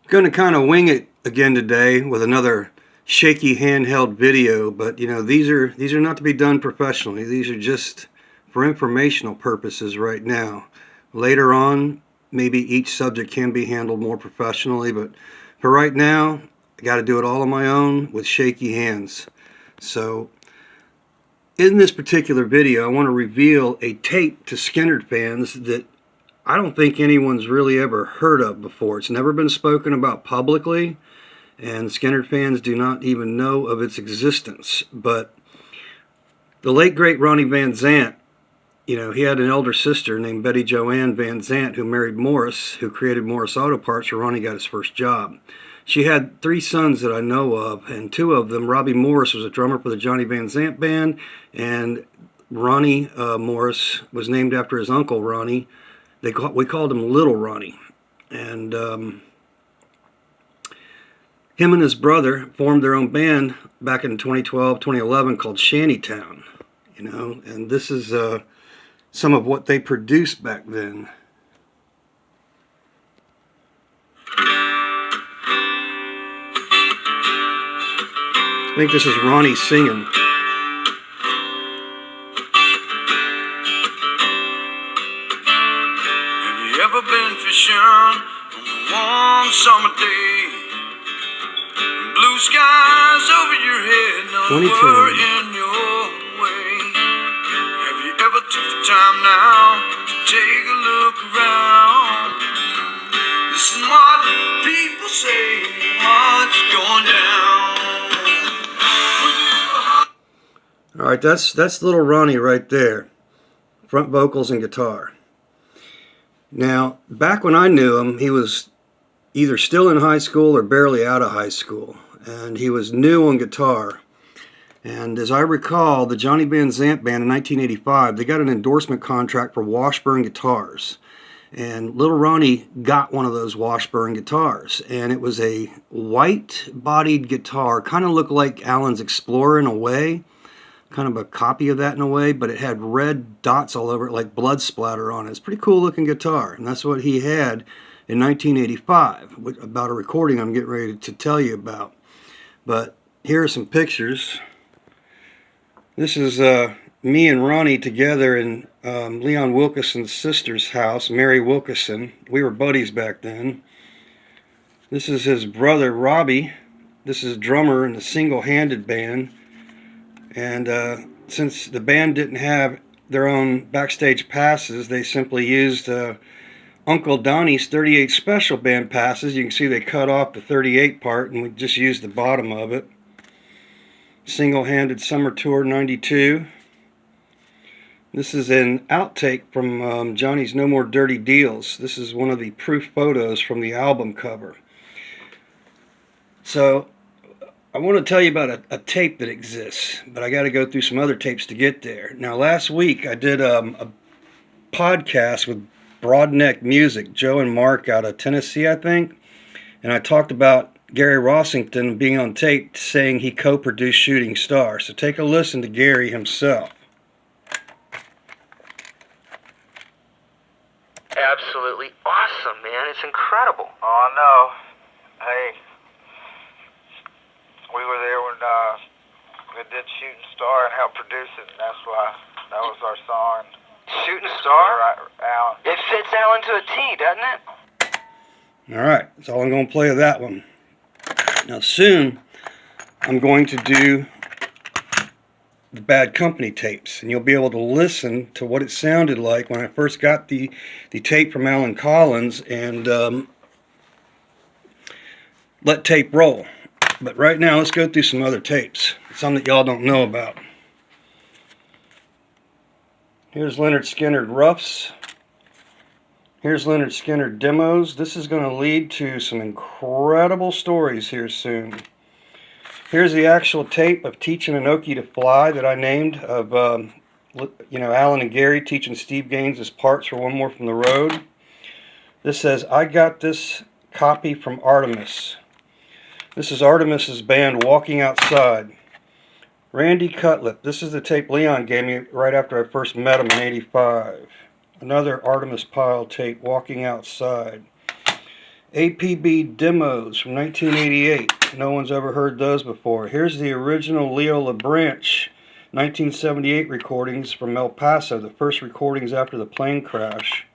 Going to kind of wing it again today with another shaky handheld video, but you know, these are not to be done professionally. These are just for informational purposes right now. Later on, maybe each subject can be handled more professionally, but for right now, I got to do it all on my own with shaky hands. So in this particular video, I want to reveal a tape to Skynyrd fans that I don't think anyone's really ever heard of before. It's never been spoken about publicly, and Skynyrd fans do not even know of its existence. But the late great Ronnie Van Zant, you know, he had an elder sister named Betty Joanne Van Zant who married Morris, who created Morris Auto Parts where Ronnie got his first job. She had 3 sons that I know of, and 2 of them, Robbie Morris was a drummer for the Johnny Van Zant band, and Ronnie Morris was named after his uncle Ronnie. We called him Lil Ronnie. And him and his brother formed their own band back in 2012, 2011 called Shanytown. You know, and this is some of what they produced back then. I think this is Ronnie singing. Ever been fishing on a warm summer day? Blue skies over your head, none were in your way. Have you ever took the time now to take a look around? Listen what people say, what's going down. All right, that's Lil Ronnie right there, front vocals and guitar. Now, back when I knew him, he was either still in high school or barely out of high school, and he was new on guitar. And as I recall, the Johnny Van Zant band in 1985, they got an endorsement contract for Washburn guitars, and Lil Ronnie got one of those Washburn guitars, and it was a white-bodied guitar, kind of looked like Alan's Explorer in a way, kind of a copy of that in a way, but it had red dots all over it like blood splatter on it. It's a pretty cool looking guitar, and that's what he had in 1985, about a recording I'm getting ready to tell you about. But here are some pictures. This is me and Ronnie together in Leon Wilkeson's sister's house, Mary Wilkeson. We were buddies back then. This is his brother, Robbie. This is drummer in the single-handed band. And since the band didn't have their own backstage passes, they simply used Uncle Donnie's 38 special band passes. You can see they cut off the 38 part and we just used the bottom of it. Single-handed Summer Tour 92. This is an outtake from Johnny's No More Dirty Deals. This is one of the proof photos from the album cover. So I want to tell you about a tape that exists, but I got to go through some other tapes to get there. Now, last week I did a podcast with Broadneck Music, Joe and Mark out of Tennessee, I think, and I talked about Gary Rossington being on tape saying he co-produced Shooting Star. So take a listen to Gary himself. Absolutely awesome, man. It's incredible. Oh, no. Hey. We were there when we did Shooting Star and helped produce it, and that's why that was our song. Shooting Star? Right, Alan. It fits Alan to a T, doesn't it? All right, that's all I'm going to play of that one. Now soon, I'm going to do the Bad Company tapes, and you'll be able to listen to what it sounded like when I first got the tape from Alan Collins and let tape roll. But right now, let's go through some other tapes, some that y'all don't know about. Here's Lynyrd Skynyrd Roughs. Here's Lynyrd Skynyrd Demos. This is going to lead to some incredible stories here soon. Here's the actual tape of Teaching Inoki to Fly that I named, of Alan and Gary teaching Steve Gaines his parts for One More from the Road. This says, I got this copy from Artimus. This is Artimus's band, Walking Outside. Randy Cutlip. This is the tape Leon gave me right after I first met him in '85. Another Artimus Pyle tape, Walking Outside. APB demos from 1988. No one's ever heard those before. Here's the original Leo LeBranch 1978 recordings from El Paso, the first recordings after the plane crash.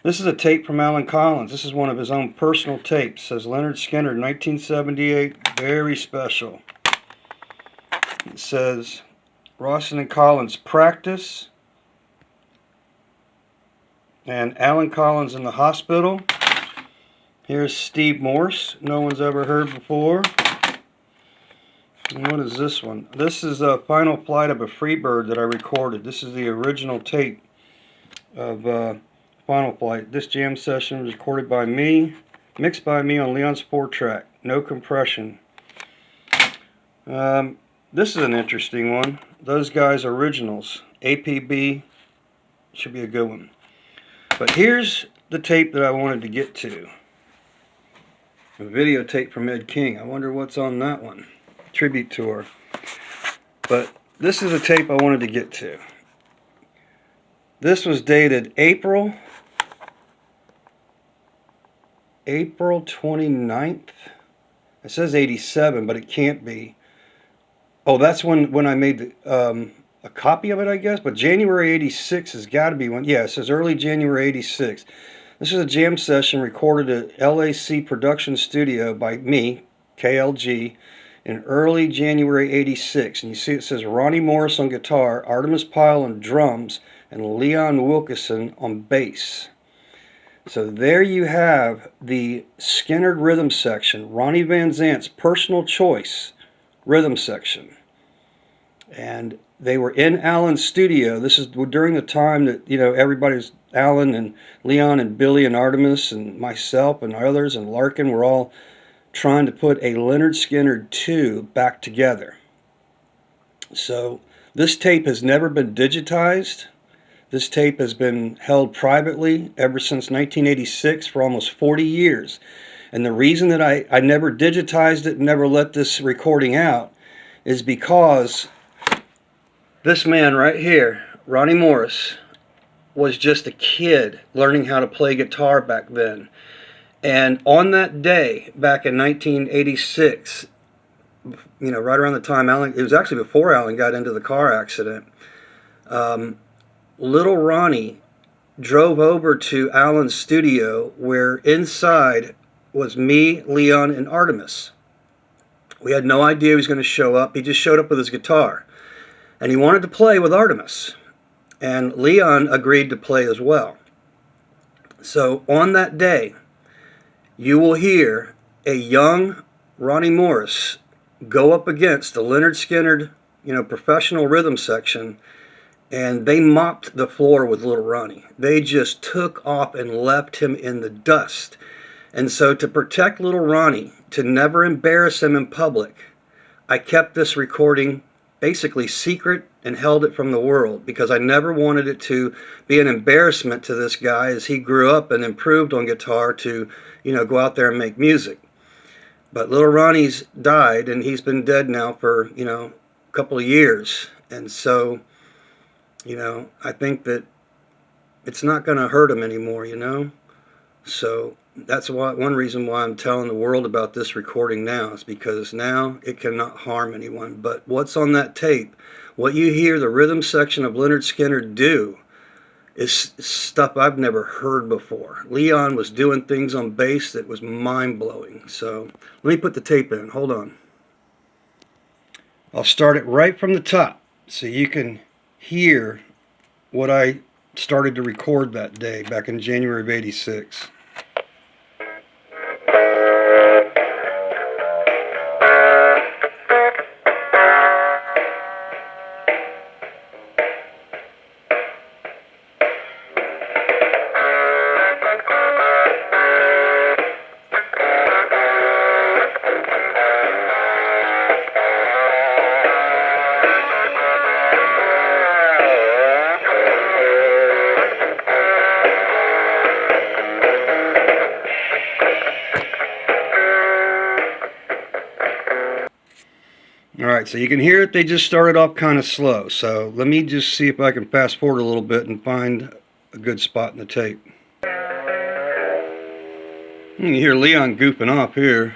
This is a tape from Allen Collins. This is one of his own personal tapes. It says Lynyrd Skynyrd 1978, very special. It says Rawson and Collins practice, and Allen Collins in the hospital. Here's Steve Morse, no one's ever heard before. And what is this one? This is a Final Flight of a Freebird that I recorded. This is the original tape of Final Flight. This jam session was recorded by me, mixed by me on Leon's 4-track, no compression. This is an interesting one. Those guys' originals. APB should be a good one. But here's the tape that I wanted to get to. A videotape from Ed King. I wonder what's on that one. Tribute tour. But this is a tape I wanted to get to. This was dated April 29th. It says 87, but it can't be. Oh, that's when I made the, a copy of it, I guess. But January 86 has got to be one. Yeah, it says early January 86. This is a jam session recorded at LAC Production Studio by me, KLG, in early January 86. And you see it says Ronnie Morris on guitar, Artimus Pyle on drums, and Leon Wilkeson on bass. So there you have the Skynyrd rhythm section, Ronnie Van Zant's personal choice rhythm section. And they were in Alan's studio. This is during the time that, you know, everybody's, Alan and Leon and Billy and Artimus and myself and others and Larkin were all trying to put a Lynyrd Skynyrd II back together. So this tape has never been digitized. This tape has been held privately ever since 1986 for almost 40 years. And the reason that I never digitized it and never let this recording out is because this man right here, Ronnie Morris, was just a kid learning how to play guitar back then. And on that day, back in 1986, you know, right around the time Alan, it was actually before Alan got into the car accident, Lil Ronnie drove over to Alan's studio where inside was me, Leon, and Artimus. We had no idea he was going to show up. He just showed up with his guitar. And he wanted to play with Artimus. And Leon agreed to play as well. So on that day, you will hear a young Ronnie Morris go up against the Lynyrd Skynyrd, you know, professional rhythm section, and they mopped the floor with Lil Ronnie. They just took off and left him in the dust. And so to protect Lil Ronnie, to never embarrass him in public, I kept this recording basically secret and held it from the world because I never wanted it to be an embarrassment to this guy as he grew up and improved on guitar to, you know, go out there and make music. But Lil Ronnie's died and he's been dead now for, you know, a couple of years. And so, you know, I think that it's not going to hurt him anymore, you know. So that's one reason why I'm telling the world about this recording now, is because now it cannot harm anyone. But what's on that tape, what you hear the rhythm section of Lynyrd Skynyrd do, is stuff I've never heard before. Leon was doing things on bass that was mind-blowing. So let me put the tape in. Hold on. I'll start it right from the top so you can hear what I started to record that day back in January of '86. Alright, so you can hear it, they just started off kind of slow. So let me just see if I can fast forward a little bit and find a good spot in the tape. You hear Leon goofing off here.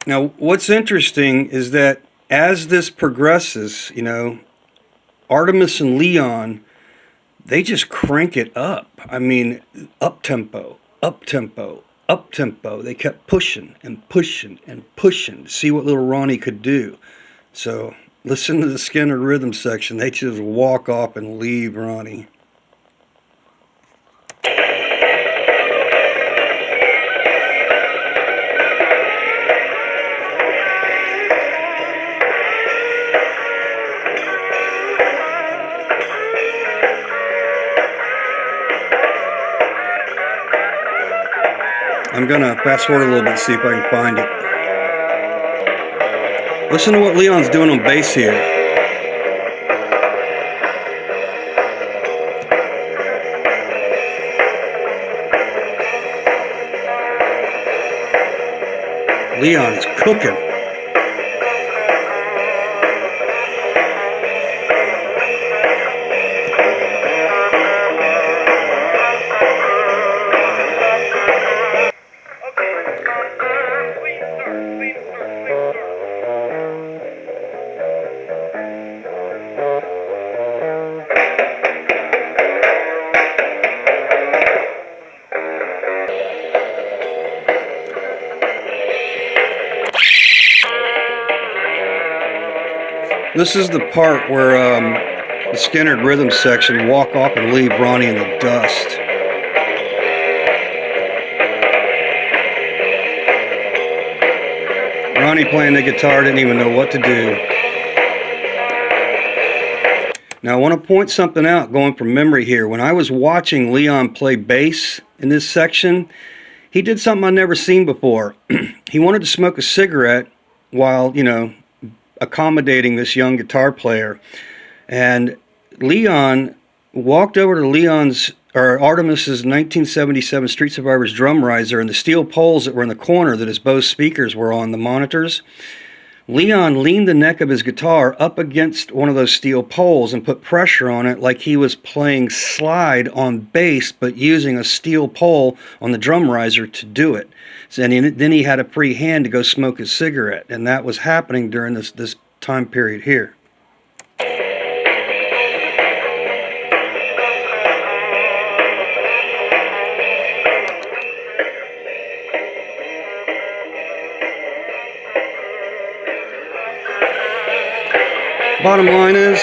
Now, what's interesting is that as this progresses, you know, Artimus and Leon, they just crank it up. I mean, up tempo, up tempo, up tempo. They kept pushing and pushing and pushing to see what Lil Ronnie could do. So listen to the Skynyrd rhythm section. They just walk off and leave Ronnie. I'm gonna fast forward a little bit, see if I can find it. Listen to what Leon's doing on bass here. Leon is cooking. This is the part where the Skynyrd rhythm section walk off and leave Ronnie in the dust. Ronnie playing the guitar didn't even know what to do. Now I want to point something out going from memory here. When I was watching Leon play bass in this section, he did something I'd never seen before. He wanted to smoke a cigarette while, you know, accommodating this young guitar player, and Leon walked over to Artemis's 1977 Street Survivors drum riser and the steel poles that were in the corner that his Bose speakers were on, the monitors. Leon leaned the neck of his guitar up against one of those steel poles and put pressure on it like he was playing slide on bass, but using a steel pole on the drum riser to do it. And then he had a free hand to go smoke his cigarette, and that was happening during this time period here. Bottom line is,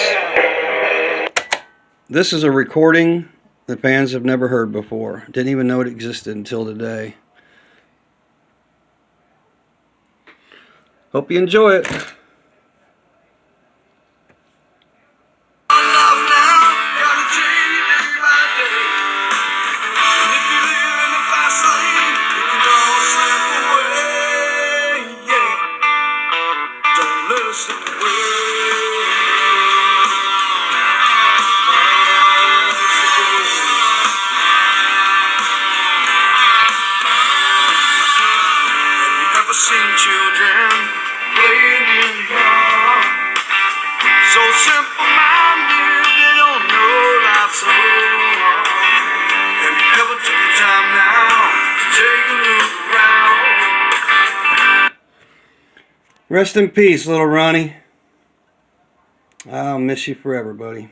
this is a recording that fans have never heard before. Didn't even know it existed until today. Hope you enjoy it. Seen children playing in the yard, so simple-minded they don't know life's so hard. Have you ever took the time now to take a look around? Rest in peace, Lil Ronnie. I'll miss you forever, buddy.